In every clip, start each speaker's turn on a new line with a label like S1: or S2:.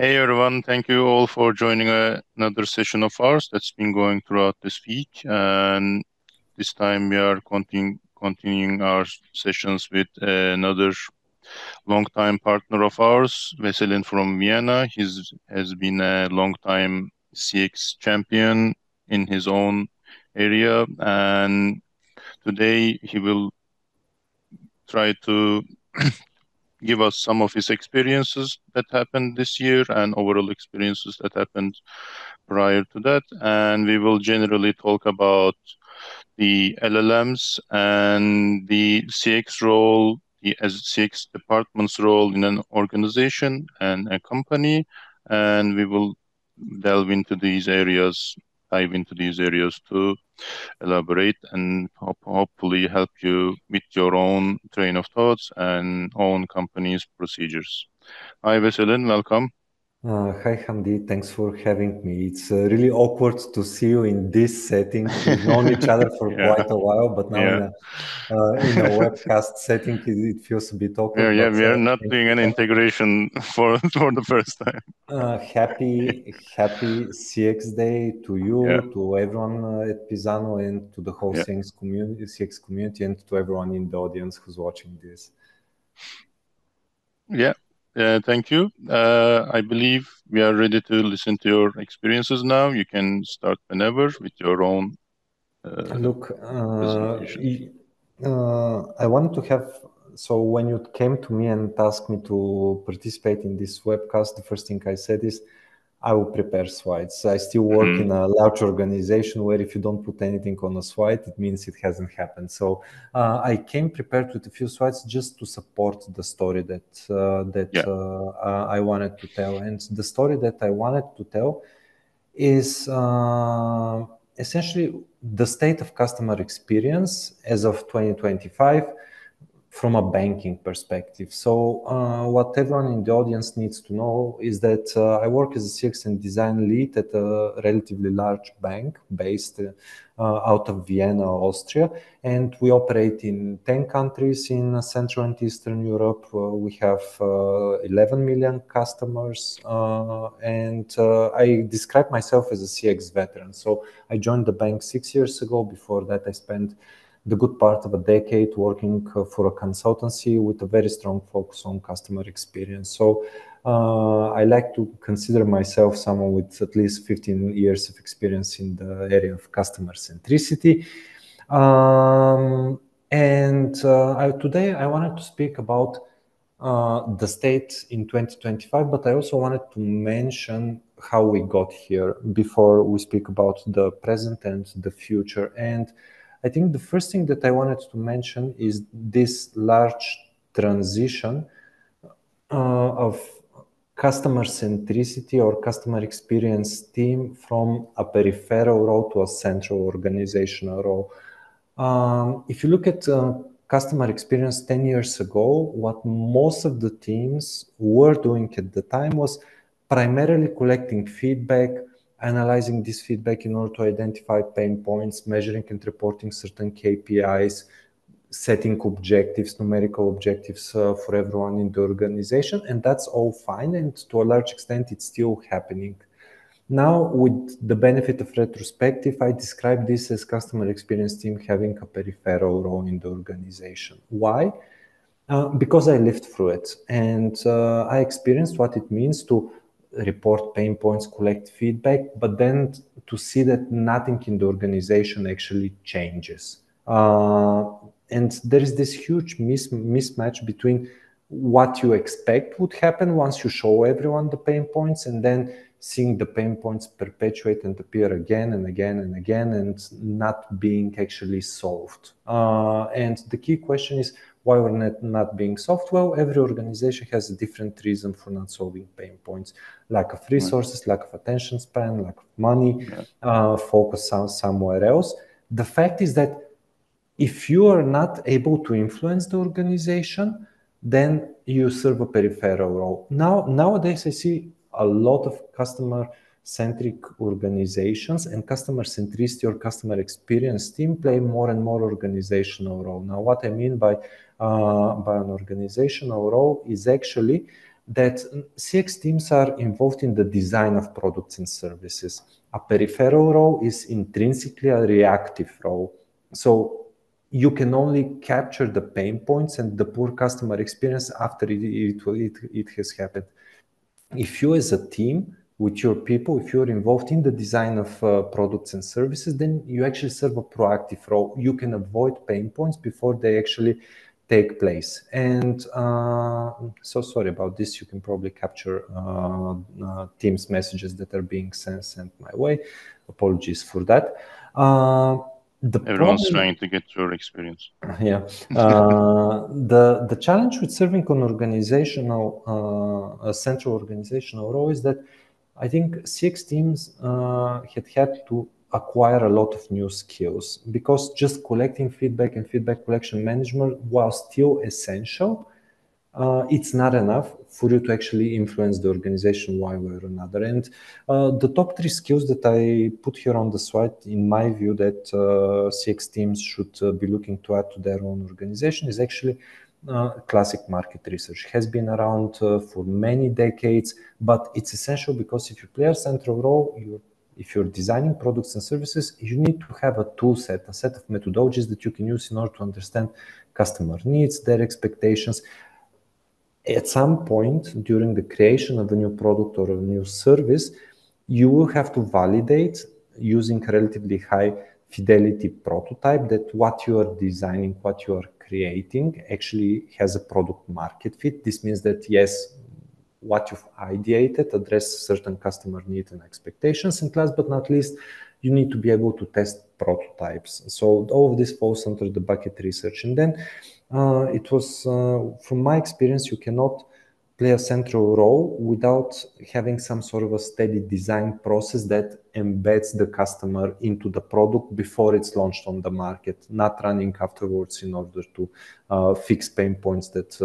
S1: Hey everyone, thank you all for joining another session of ours that's been going throughout this week. And this time we are continuing our sessions with another long-time partner of ours, Veselin from Vienna. He has been a long-time CX champion in his own area, and today he will try to give us some of his experiences that happened this year and overall experiences that happened prior to that. And we will generally talk about the LLMs and the CX role, the as CX department's role in an organization and a company. And we will delve into these areas, dive into these areas to elaborate and hopefully help you with your own train of thoughts and own company's procedures. Hi, Veselin, welcome.
S2: Hi Hamdi, thanks for having me. It's really awkward to see you in this setting. We've known each other for
S1: Yeah,
S2: quite a while, but now
S1: yeah.
S2: in a webcast setting, it feels a bit awkward.
S1: Yeah,
S2: But
S1: we are not
S2: thank
S1: doing
S2: you.
S1: an integration for the first time.
S2: Happy CX Day to
S1: Yeah,
S2: you, to everyone at Pisano, and to the whole
S1: yeah,
S2: CX community, and to everyone in the audience who's watching this.
S1: yeah. Thank you. I believe we are ready to listen to your experiences now. You can start whenever with your own
S2: Look,
S1: presentation.
S2: I wanted to have. So when you came to me and asked me to participate in this webcast, the first thing I said is, I will prepare slides. I still work
S1: Hmm.
S2: in a large organization where if you don't put anything on a slide, it means it hasn't happened. So I came prepared with a few slides just to support the story
S1: Yeah.
S2: I wanted to tell. And the story that I wanted to tell is essentially the state of customer experience as of 2025 from a banking perspective. So what everyone in the audience needs to know is that I work as a CX and design lead at a relatively large bank based out of Vienna, Austria, and we operate in 10 countries in Central and Eastern Europe. We have 11 million customers, and I describe myself as a CX veteran. So I joined the bank 6 years ago. Before that, I spent the good part of a decade working for a consultancy with a very strong focus on customer experience. So I like to consider myself someone with at least 15 years of experience in the area of customer centricity. Today I wanted to speak about the state in 2025, but I also wanted to mention how we got here before we speak about the present and the future. And I think the first thing that I wanted to mention is this large transition of customer centricity or customer experience team from a peripheral role to a central organizational role. If you look at customer experience 10 years ago, what most of the teams were doing at the time was primarily collecting feedback, analyzing this feedback in order to identify pain points, measuring and reporting certain KPIs, setting objectives, numerical objectives for everyone in the organization. And that's all fine. And to a large extent, it's still happening. Now, with the benefit of retrospective, I describe this as customer experience team having a peripheral role in the organization. Why? Because I lived through it and I experienced what it means to report pain points, collect feedback, but then to see that nothing in the organization actually changes. And there is this huge mismatch between what you expect would happen once you show everyone the pain points and then seeing the pain points perpetuate and appear again and again and again and not being actually solved. And the key question is, why we're not being solved? Well, every organization has a different reason for not solving pain points. Lack of resources, lack of attention span, lack of money, focus on somewhere else. The fact is that if you are not able to influence the organization, then you serve a peripheral role. Nowadays, I see a lot of customer-centric organizations, and customer centricity or customer experience team play more and more organizational role. Now, what I mean by an organizational role is actually that CX teams are involved in the design of products and services. A peripheral role is intrinsically a reactive role. So you can only capture the pain points and the poor customer experience after it has happened. If you as a team with your people, if you're involved in the design of products and services, then you actually serve a proactive role. You can avoid pain points before they actually take place. And so sorry about this. You can probably capture Teams messages that are being sent my way. Apologies for that.
S1: Everyone's trying to get your experience.
S2: Yeah. The challenge with serving an organizational, a central organizational role is that I think CX teams had to acquire a lot of new skills, because just collecting feedback and feedback collection management, while still essential, it's not enough for you to actually influence the organization one way or another. And the top 3 skills that I put here on the slide, in my view, that CX teams should be looking to add to their own organization is actually classic market research. Has been around for many decades, but it's essential because if you play a central role, if you're designing products and services, you need to have a tool set, a set of methodologies that you can use in order to understand customer needs, their expectations. At some point during the creation of a new product or a new service, you will have to validate using a relatively high fidelity prototype that what you are designing, what you are creating actually has a product market fit. This means that yes, what you've ideated address certain customer needs and expectations. And last but not least, you need to be able to test prototypes. So all of this falls under the bucket research. And then it was, from my experience, you cannot play a central role without having some sort of a steady design process that embeds the customer into the product before it's launched on the market, not running afterwards in order to fix pain points that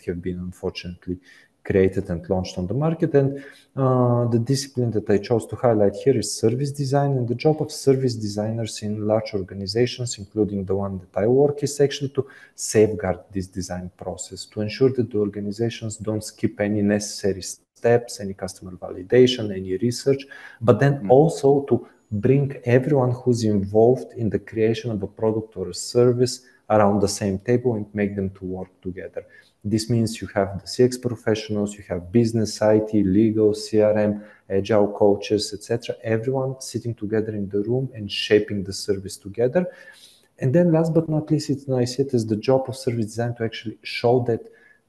S2: have been unfortunately created and launched on the market. And the discipline that I chose to highlight here is service design. And the job of service designers in large organizations, including the one that I work, is actually to safeguard this design process, to ensure that the organizations don't skip any necessary steps, any customer validation, any research, but then also to bring everyone who's involved in the creation of a product or a service around the same table and make them to work together. This means you have the CX professionals, you have business, IT, legal, CRM, agile coaches, etc. Everyone sitting together in the room and shaping the service together. And then last but not least, I see it as the job of service design to actually show that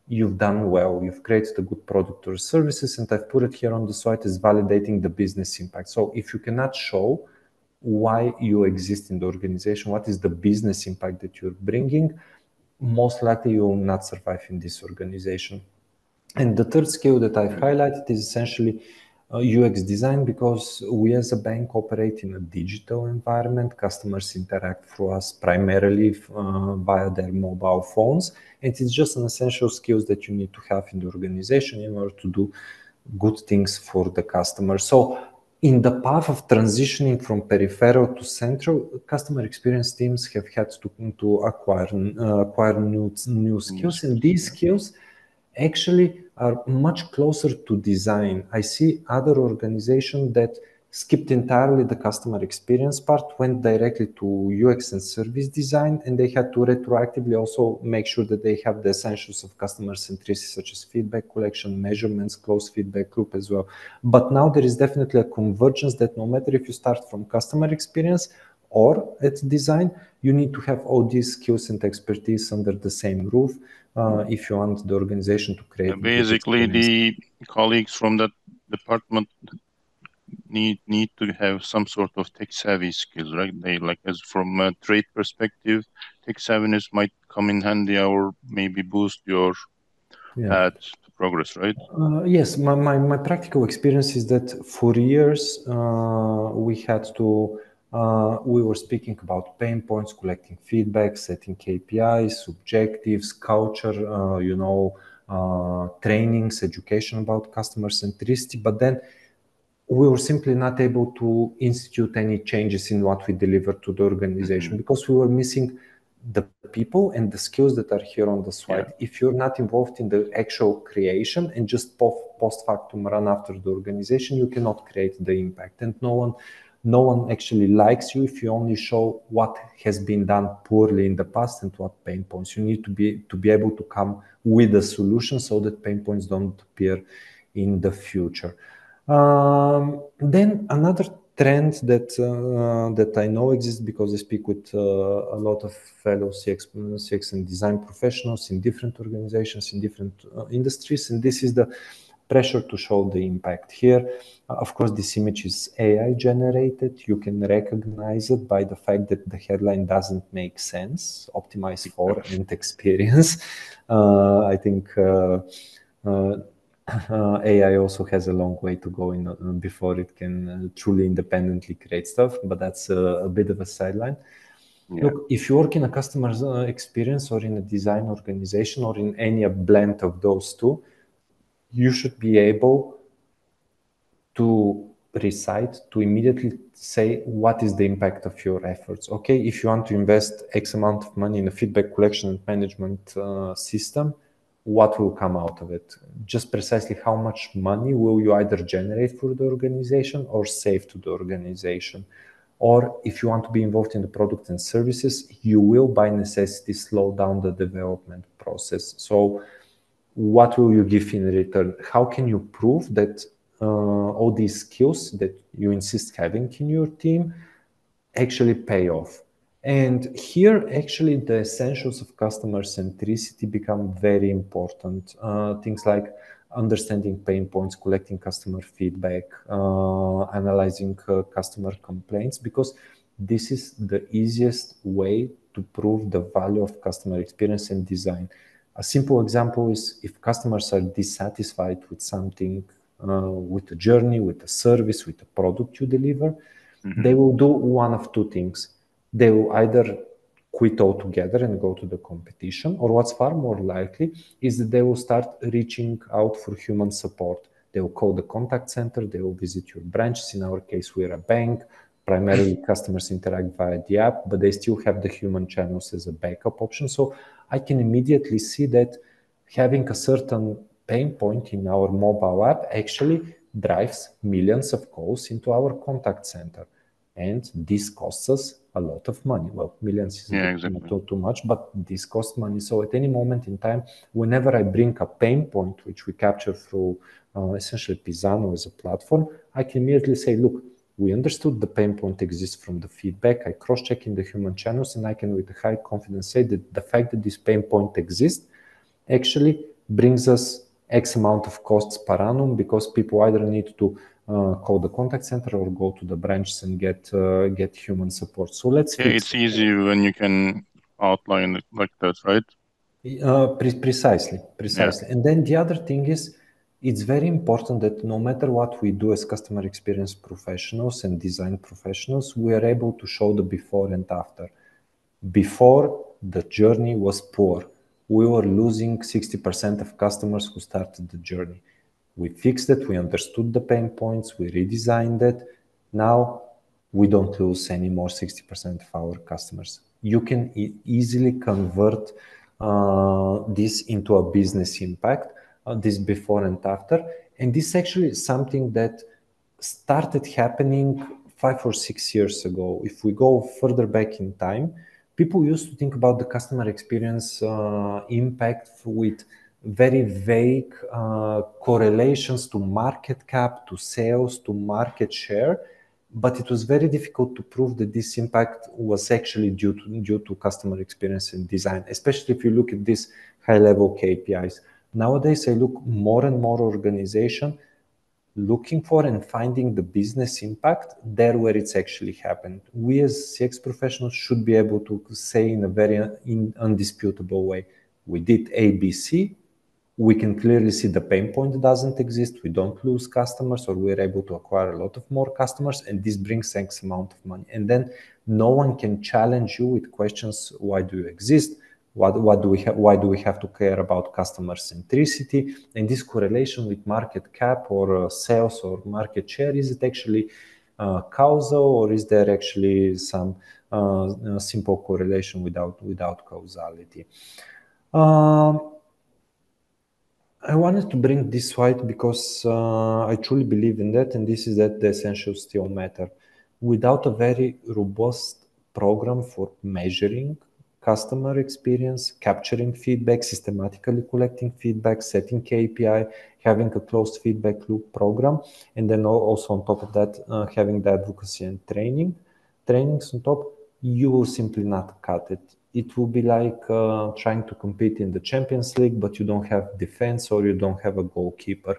S2: you've done well, you've created a good product or services, and I've put it here on the slide as validating the business impact. So if you cannot show why you exist in the organization, what is the business impact that you're bringing, most likely you will not survive in this organization. And the third skill that I've highlighted is essentially UX design, because we as a bank operate in a digital environment. Customers interact through us primarily via their mobile phones. And it's just an essential skills that you need to have in the organization in order to do good things for the customer. So in the path of transitioning from peripheral to central, customer experience teams have had to acquire new skills, and these skills actually are much closer to design. I see other organizations that skipped entirely the customer experience part, went directly to UX and service design, and they had to retroactively also make sure that they have the essentials of customer centricity, such as feedback collection, measurements, closed feedback loop as well. But now there is definitely a convergence that no matter if you start from customer experience or at design, you need to have all these skills and expertise under the same roof if you want the organization to create.
S1: Basically, the colleagues from that department need to have some sort of tech savvy skills, right? They, like, as from a trade perspective, tech savviness might come in handy or maybe boost your path to progress, right?
S2: Yes, my practical experience is that for years we were speaking about pain points, collecting feedback, setting KPIs, objectives, culture, trainings, education about customer centricity, but then we were simply not able to institute any changes in what we delivered to the organization because we were missing the people and the skills that are here on the slide. If you're not involved in the actual creation and just post factum run after the organization, you cannot create the impact. And no one actually likes you if you only show what has been done poorly in the past and what pain points. You need to be able to come with a solution so that pain points don't appear in the future. Then another trend that I know exists because I speak with a lot of fellow CX and design professionals in different organizations, in different industries, and this is the pressure to show the impact. Here, of course, this image is AI generated. You can recognize it by the fact that the headline doesn't make sense, optimize for and experience. I think AI also has a long way to go before it can truly independently create stuff, but that's a bit of a sideline. Look, if you work in a customer experience or in a design organization or in any blend of those two, you should be able to recite, to immediately say what is the impact of your efforts. Okay, if you want to invest X amount of money in a feedback collection and management system, what will come out of it? Just precisely how much money will you either generate for the organization or save to the organization? Or if you want to be involved in the product and services, you will by necessity slow down the development process. So what will you give in return? How can you prove that all these skills that you insist having in your team actually pay off? And here, actually, the essentials of customer centricity become very important. Things like understanding pain points, collecting customer feedback, analyzing customer complaints, because this is the easiest way to prove the value of customer experience and design. A simple example is if customers are dissatisfied with something, with a journey, with a service, with a product you deliver, they will do one of two things. They will either quit altogether and go to the competition, or what's far more likely is that they will start reaching out for human support. They will call the contact center, they will visit your branches. In our case, we're a bank. Primarily, customers interact via the app, but they still have the human channels as a backup option. So I can immediately see that having a certain pain point in our mobile app actually drives millions of calls into our contact center. And this costs us a lot of money. Well, millions is too much, but this costs money. So at any moment in time, whenever I bring a pain point, which we capture through essentially Pisano as a platform, I can immediately say, look, we understood the pain point exists from the feedback. I cross-check in the human channels, and I can with high confidence say that the fact that this pain point exists actually brings us X amount of costs per annum, because people either need to call the contact center or go to the branches and get human support. So let's fix
S1: it's easy when you can outline it like that, right?
S2: Precisely. And then the other thing is, it's very important that no matter what we do as customer experience professionals and design professionals, we are able to show the before and after. Before, the journey was poor. We were losing 60% of customers who started the journey. We fixed it, we understood the pain points, we redesigned it. Now we don't lose any more 60% of our customers. You can easily convert this into a business impact, this before and after. And this actually is something that started happening 5 or 6 years ago. If we go further back in time, people used to think about the customer experience impact with very vague correlations to market cap, to sales, to market share. But it was very difficult to prove that this impact was actually due to customer experience and design, especially if you look at these high-level KPIs. Nowadays, I look more and more organization looking for and finding the business impact there where it's actually happened. We as CX professionals should be able to say in a very undisputable way, we did ABC, we can clearly see the pain point doesn't exist, we don't lose customers, or we're able to acquire a lot of more customers, and this brings X amount of money. And then no one can challenge you with questions, why do you exist? Why do we have to care about customer centricity? And this correlation with market cap or sales or market share, is it actually causal, or is there actually some simple correlation without causality. I wanted to bring this slide because I truly believe in that, and this is that the essentials still matter. Without a very robust program for measuring customer experience, capturing feedback, systematically collecting feedback, setting KPI, having a closed feedback loop program, and then also on top of that, having the advocacy and trainings on top, you will simply not cut it. It will be like trying to compete in the Champions League, but you don't have defense or you don't have a goalkeeper.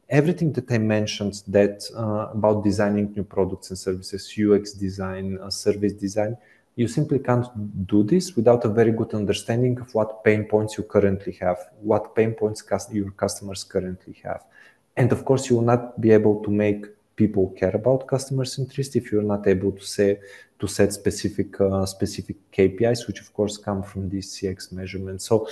S2: Everything that I mentioned that about designing new products and services, UX design, service design, you simply can't do this without a very good understanding of what pain points you currently have, what pain points your customers currently have. And of course, you will not be able to make people care about customer centricity if you're not able to set specific KPIs, which of course come from these CX measurements. So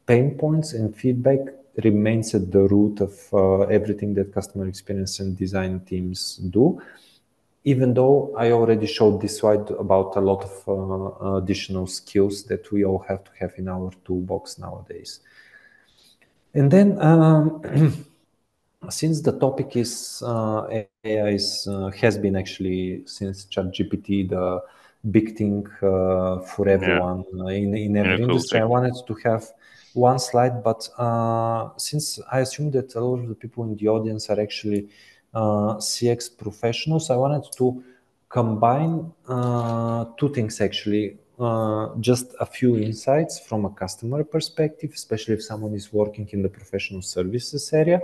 S2: pain points and feedback remains at the root of everything that customer experience and design teams do. Even though I already showed this slide about a lot of additional skills that we all have to have in our toolbox nowadays. And then since the topic is AI has been actually since ChatGPT the big thing for everyone in every industry, I wanted to have one slide, but since I assume that a lot of the people in the audience are actually CX professionals, I wanted to combine two things actually. Just a few insights from a customer perspective, especially if someone is working in the professional services area,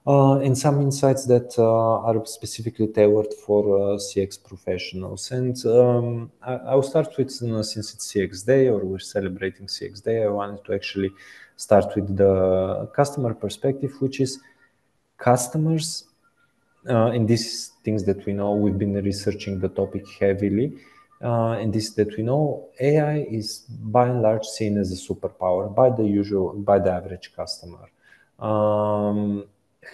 S2: and some insights that are specifically tailored for CX professionals. And I'll start with, since it's CX Day or we're celebrating CX Day, I wanted to actually start with the customer perspective, which is customers. And these things that we know, we've been researching the topic heavily. And this that we know, AI is by and large seen as a superpower by the average customer.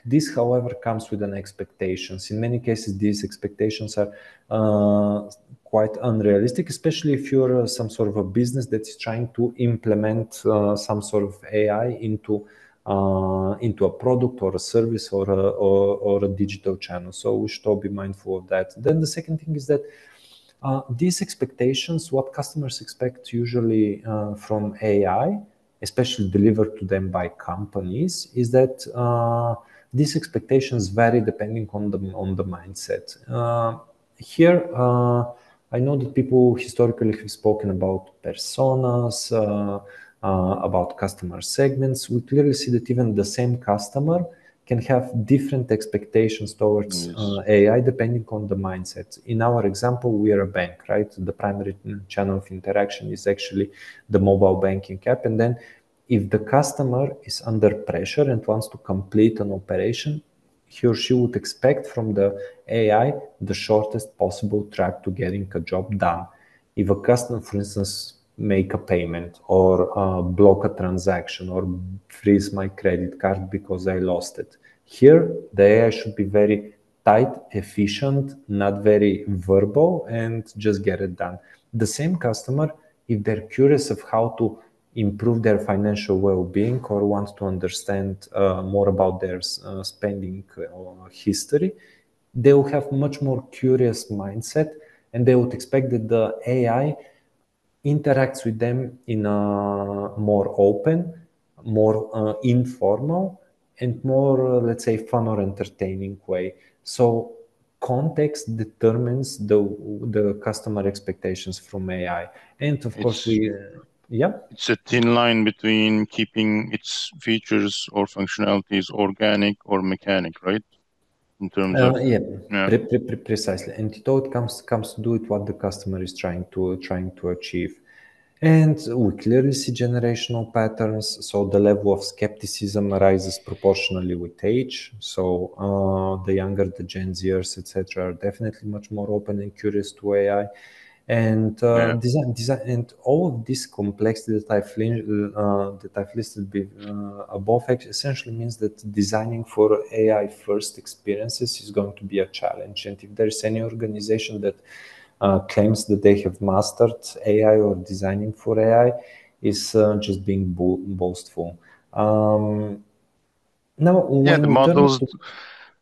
S2: This, however, comes with an expectations. In many cases, these expectations are quite unrealistic, especially if you're some sort of a business that is trying to implement some sort of AI into a product or a service or a digital channel. So we should all be mindful of that. Then the second thing is that these expectations, what customers expect usually from AI, especially delivered to them by companies, is that these expectations vary depending on the mindset. Here, I know that people historically have spoken about personas, about customer segments. We clearly see that even the same customer can have different expectations towards AI depending on the mindset. In our example, we are a bank, right? The primary channel of interaction is actually the mobile banking app. And then if the customer is under pressure and wants to complete an operation, he or she would expect from the AI the shortest possible track to getting a job done. If a customer, for instance, make a payment or block a transaction or freeze my credit card because I lost it, here the AI should be very tight, efficient, not very verbal, and just get it done. The same customer, if they're curious of how to improve their financial well-being or want to understand more about their spending history, they will have much more curious mindset, and they would expect that the AI interacts with them in a more open, more informal, and more, let's say, fun or entertaining way. So context determines the customer expectations from AI. And of course,
S1: it's a thin line between keeping its features or functionalities organic or mechanic, right? In terms of
S2: precisely. And it all comes to do with what the customer is trying to achieve. And we clearly see generational patterns. So the level of skepticism rises proportionally with age. So the younger, the Gen Zers, etc., are definitely much more open and curious to AI. And design, and all of this complexity that I've listed above essentially means that designing for AI first experiences is going to be a challenge. And if there is any organization that claims that they have mastered AI or designing for AI is just being boastful. Now,
S1: Yeah,
S2: when we turn to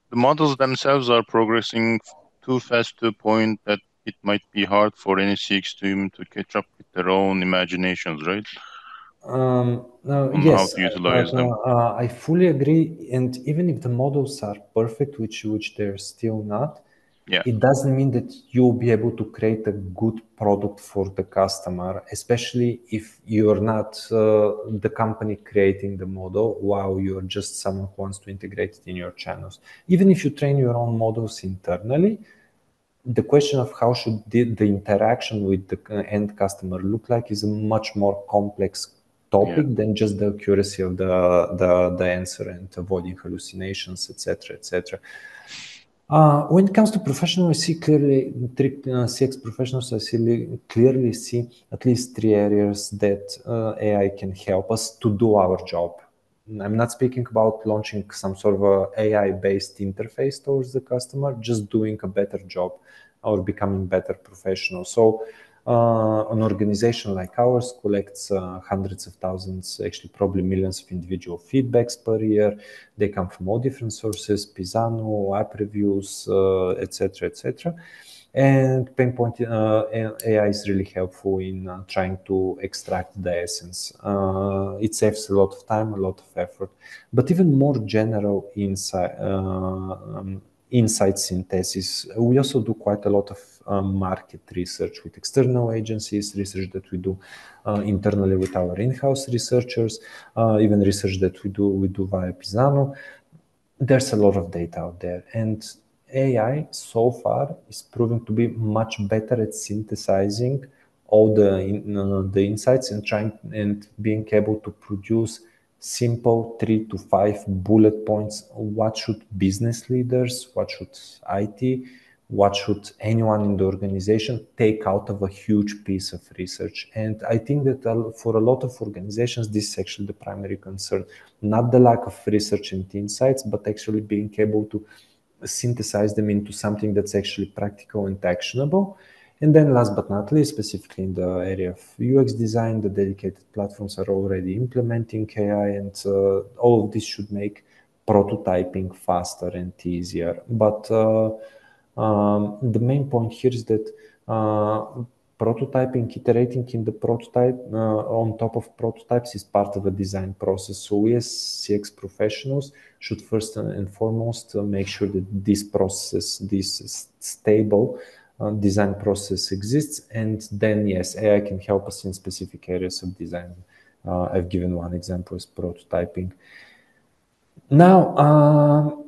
S1: the models themselves are progressing too fast to a point that it might be hard for any CX team to catch up with their own imaginations, right? On how
S2: yes,
S1: to utilize them.
S2: I fully agree. And even if the models are perfect, which they're still not,
S1: Yeah,
S2: it doesn't mean that you'll be able to create a good product for the customer, especially if you're not the company creating the model, while you're just someone who wants to integrate it in your channels. Even if you train your own models internally, the question of how should the interaction with the end customer look like is a much more complex
S1: yeah,
S2: topic than just the accuracy of the answer and avoiding hallucinations, etc., etc. When it comes to professionals, I see clearly CX professionals. Clearly see at least three areas that AI can help us to do our job. I'm not speaking about launching some sort of a AI-based interface towards the customer, just doing a better job or becoming better professional. So an organization like ours collects hundreds of thousands, actually probably millions of individual feedbacks per year. They come from all different sources, Pisano, app reviews, etc., etc. And Painpoint AI is really helpful in trying to extract the essence. It saves a lot of time, a lot of effort, but even more general insight synthesis. We also do quite a lot of market research with external agencies, research that we do internally with our in-house researchers, even research that we do via Pisano. There's a lot of data out there, and AI so far is proving to be much better at synthesizing all the insights and trying and being able to produce simple 3 to 5 bullet points. What should business leaders, what should IT, what should anyone in the organization take out of a huge piece of research? And I think that for a lot of organizations, this is actually the primary concern, not the lack of research and insights, but actually being able to synthesize them into something that's actually practical and actionable. And then last but not least, specifically in the area of UX design, the dedicated platforms are already implementing AI, and all of this should make prototyping faster and easier. But the main point here is that prototyping, iterating in the prototype on top of prototypes is part of a design process. So we as CX professionals should first and foremost make sure that this process, this stable design process exists. And then yes, AI can help us in specific areas of design. I've given one example as prototyping. Now,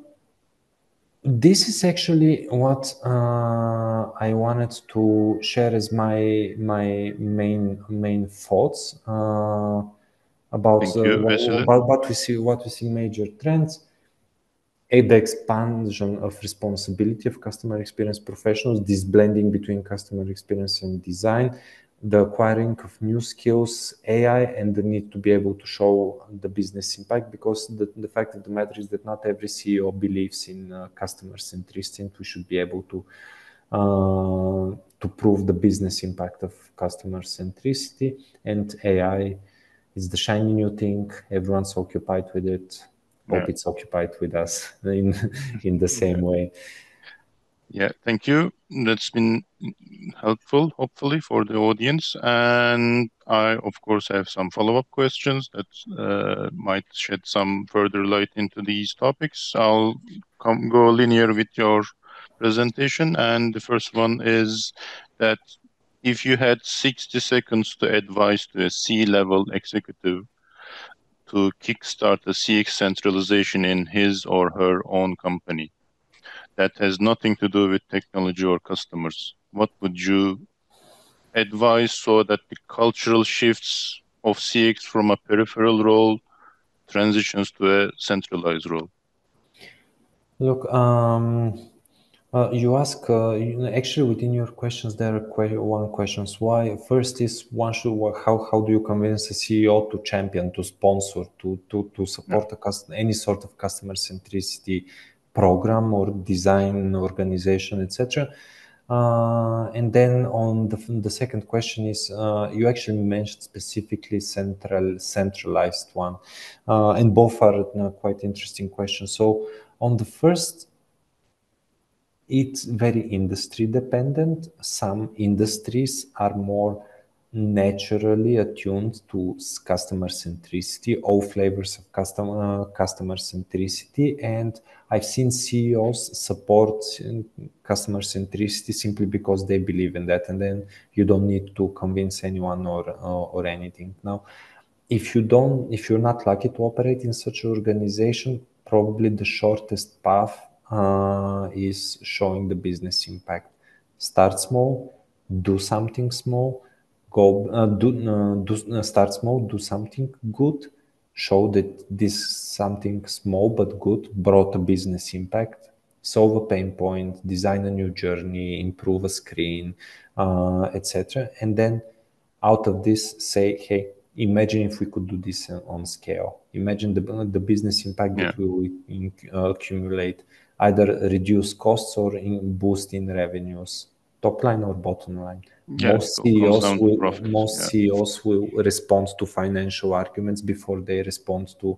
S2: this is actually what I wanted to share as my main thoughts about
S1: thank you, Veselin.
S2: what we see major trends. The expansion of responsibility of customer experience professionals, this blending between customer experience and design, the acquiring of new skills, AI, and the need to be able to show the business impact, because the fact of the matter is that not every CEO believes in customer centricity, and we should be able to prove the business impact of customer centricity. And AI is the shiny new thing. Everyone's occupied with it.
S1: Yeah,
S2: Hope it's occupied with us in the same
S1: yeah,
S2: way.
S1: yeah. Thank you. That's been helpful, hopefully, for the audience. And I, of course, have some follow-up questions that might shed some further light into these topics. I'll go linear with your presentation, and the first one is that if you had 60 seconds to advise to a C-level executive to kickstart a CX centralization in his or her own company that has nothing to do with technology or customers, what would you advise so that the cultural shifts of CX from a peripheral role transitions to a centralized role?
S2: Look, you ask, actually within your questions, there are one questions. Why? First is one should, how do you convince a CEO to champion, to sponsor, to
S1: Yeah,
S2: support any sort of customer centricity program or design organization, etc. And then on the second question is, you actually mentioned specifically centralized one, and both are quite interesting questions. So on the first, it's very industry dependent. Some industries are more naturally attuned to customer centricity, all flavors of customer centricity, and I've seen CEOs support customer centricity simply because they believe in that, and then you don't need to convince anyone or anything. Now, if you're not lucky to operate in such an organization, probably the shortest path is showing the business impact. Start small, do something small, start small, do something good, show that this something small but good brought a business impact, solve a pain point, design a new journey, improve a screen, etc. And then out of this say, hey, imagine if we could do this on scale. Imagine the business impact
S1: Yeah.
S2: that we will accumulate, either reduce costs or boost in revenues, top line or bottom line.
S1: Yeah, it all comes down to profits.
S2: Most
S1: Yeah.
S2: CEOs will respond to financial arguments before they respond to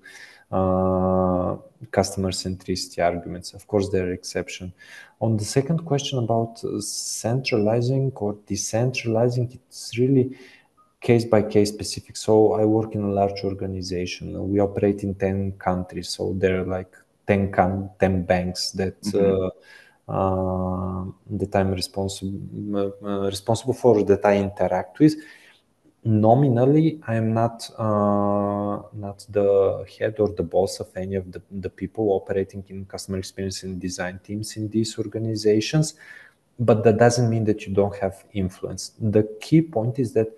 S2: customer centricity arguments. Of course, there are exceptions. On the second question about centralizing or decentralizing, it's really case by case specific. So I work in a large organization. We operate in 10 countries. So there are like 10 banks
S1: Hmm.
S2: that I'm responsible for, that I interact with. Nominally, I am not the head or the boss of any of the people operating in customer experience and design teams in these organizations, but that doesn't mean that you don't have influence. The key point is that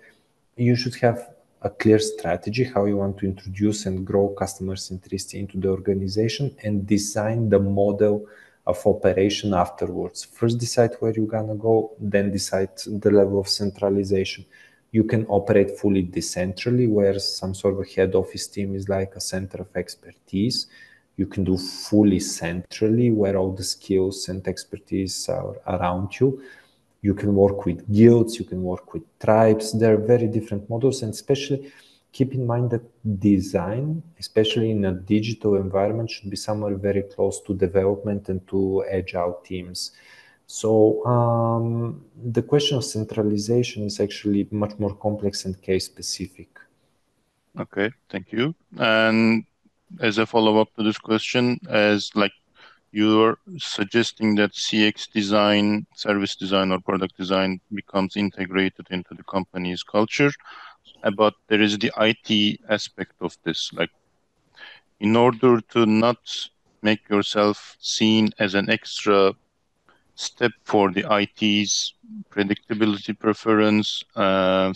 S2: you should have a clear strategy how you want to introduce and grow customer centricity into the organization, and design the model of operation afterwards. First decide where you're gonna go, then decide the level of centralization. You can operate fully decentrally, where some sort of a head office team is like a center of expertise. You can do fully centrally, where all the skills and expertise are around you. You can work with guilds, you can work with tribes. There are very different models, and especially keep in mind that design, especially in a digital environment, should be somewhere very close to development and to agile teams. So the question of centralization is actually much more complex and case specific.
S1: Okay, thank you. And as a follow-up to this question, as like you're suggesting that CX design, service design, or product design becomes integrated into the company's culture, but there is the IT aspect of this. Like, in order to not make yourself seen as an extra step for the IT's predictability preference,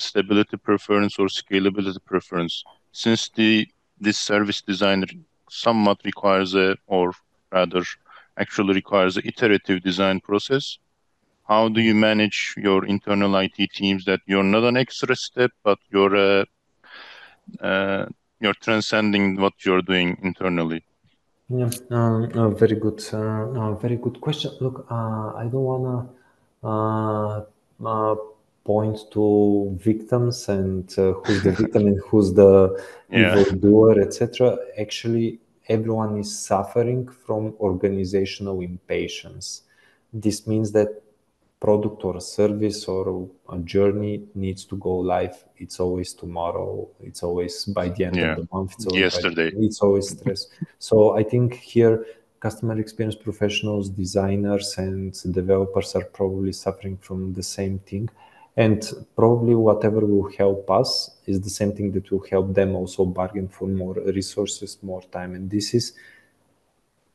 S1: stability preference, or scalability preference, since this service design somewhat requires or rather actually requires an iterative design process. How do you manage your internal IT teams that you're not an extra step, but you're transcending what you're doing internally?
S2: Yeah, very good question. Look, I don't wanna point to victims and who's the victim and who's the
S1: Yeah,
S2: evildoer, etc. Actually, everyone is suffering from organizational impatience. This means that product or a service or a journey needs to go live. It's always tomorrow. It's always by the end of
S1: yeah.
S2: the month.
S1: Yesterday.
S2: It's always stress. So I think here customer experience professionals, designers, and developers are probably suffering from the same thing. And probably whatever will help us is the same thing that will help them also bargain for more resources, more time. And this is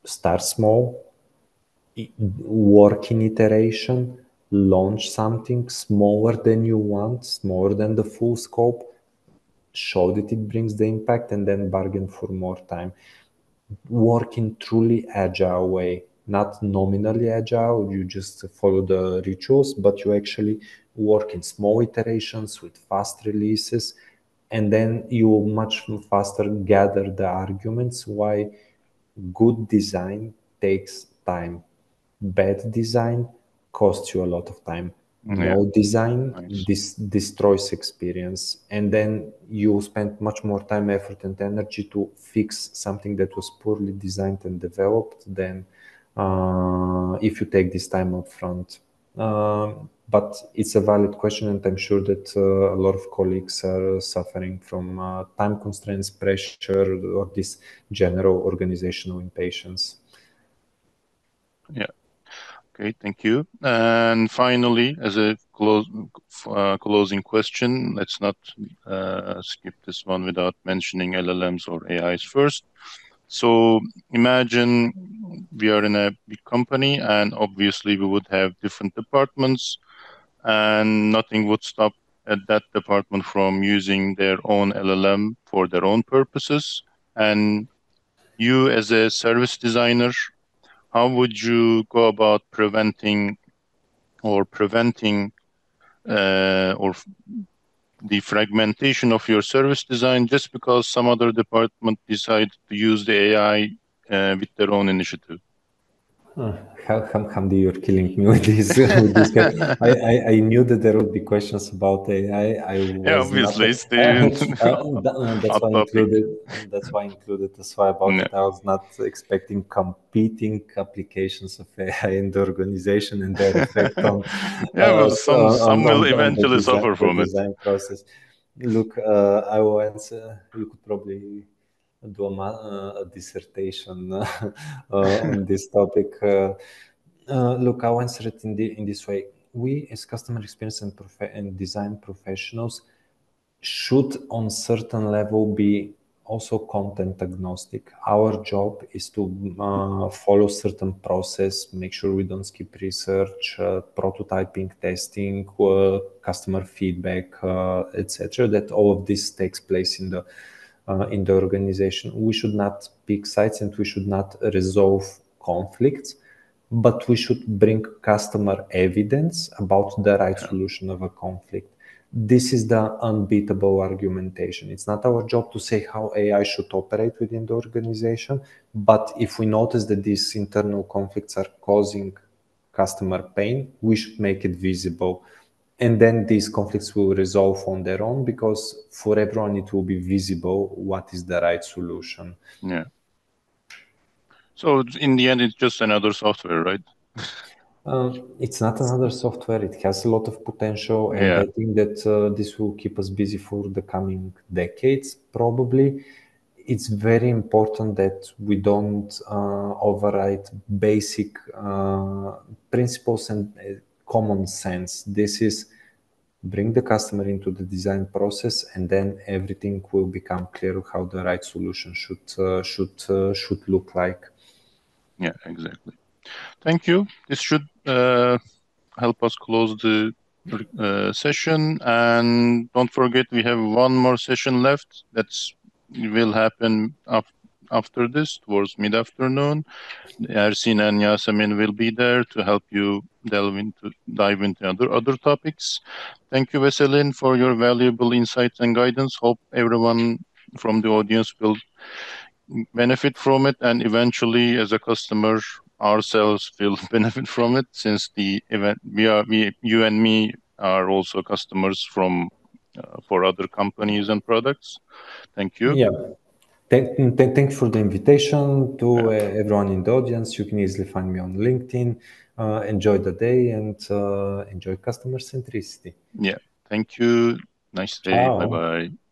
S2: start small, work in iteration, launch something smaller than you want, smaller than the full scope, show that it brings the impact, and then bargain for more time. Work in truly agile way, not nominally agile. You just follow the rituals, but you actually work in small iterations with fast releases, and then you much faster gather the arguments why good design takes time. Bad design costs you a lot of time.
S1: Yeah,
S2: No design,
S1: nice.
S2: this destroys experience, and then you spend much more time, effort, and energy to fix something that was poorly designed and developed than if you take this time up front. But it's a valid question, and I'm sure that a lot of colleagues are suffering from time constraints, pressure, or this general organizational impatience.
S1: Yeah. Okay, thank you. And finally, as a closing question, let's not skip this one without mentioning LLMs or AIs first. So imagine we are in a big company, and obviously we would have different departments, and nothing would stop at that department from using their own LLM for their own purposes. And you, as a service designer, how would you go about preventing or the fragmentation of your service design just because some other department decided to use the AI with their own initiative?
S2: Hamdi, you're killing me with this. With this. I knew that there would be questions about AI. I
S1: Yeah,
S2: was not.
S1: obviously it's the
S2: That's
S1: hot
S2: why I
S1: topic.
S2: included. That's why I included as well about
S1: Yeah,
S2: it. I was not expecting competing applications of AI in the organization and their effect on
S1: yeah. Well, some will
S2: on
S1: eventually suffer
S2: the
S1: from it.
S2: design process. Look, I will answer. You could probably do a dissertation on this topic. Look, I'll answer it in this way. We, as customer experience and design professionals, should, on certain level, be also content agnostic. Our job is to follow certain process, make sure we don't skip research, prototyping, testing, customer feedback, etc. That all of this takes place in the organization. We should not pick sides and we should not resolve conflicts, but we should bring customer evidence about the right
S1: Yeah,
S2: solution of a conflict. This is the unbeatable argumentation. It's not our job to say how AI should operate within the organization, but if we notice that these internal conflicts are causing customer pain, we should make it visible. And then these conflicts will resolve on their own because for everyone it will be visible what is the right solution.
S1: yeah. So in the end, it's just another software, right?
S2: It's not another software. It has a lot of potential, and
S1: Yeah,
S2: I think that this will keep us busy for the coming decades, probably. It's very important that we don't override basic principles and common sense. This is bring the customer into the design process, and then everything will become clear how the right solution should look like.
S1: yeah, exactly. Thank you. This should help us close the session. And don't forget, we have one more session left. That's will happen after this, towards mid-afternoon. Ersin and Yasemin will be there to help you dive into other topics. Thank you, Veselin, for your valuable insights and guidance. Hope everyone from the audience will benefit from it, and eventually, as a customer, ourselves will benefit from it, since the event you and me are also customers from for other companies and products. Thank you.
S2: Yeah. Thank you for the invitation to
S1: Yeah,
S2: everyone in the audience. You can easily find me on LinkedIn. Enjoy the day and enjoy customer centricity.
S1: yeah. Thank you. Nice day. Bye
S2: Ciao.
S1: bye.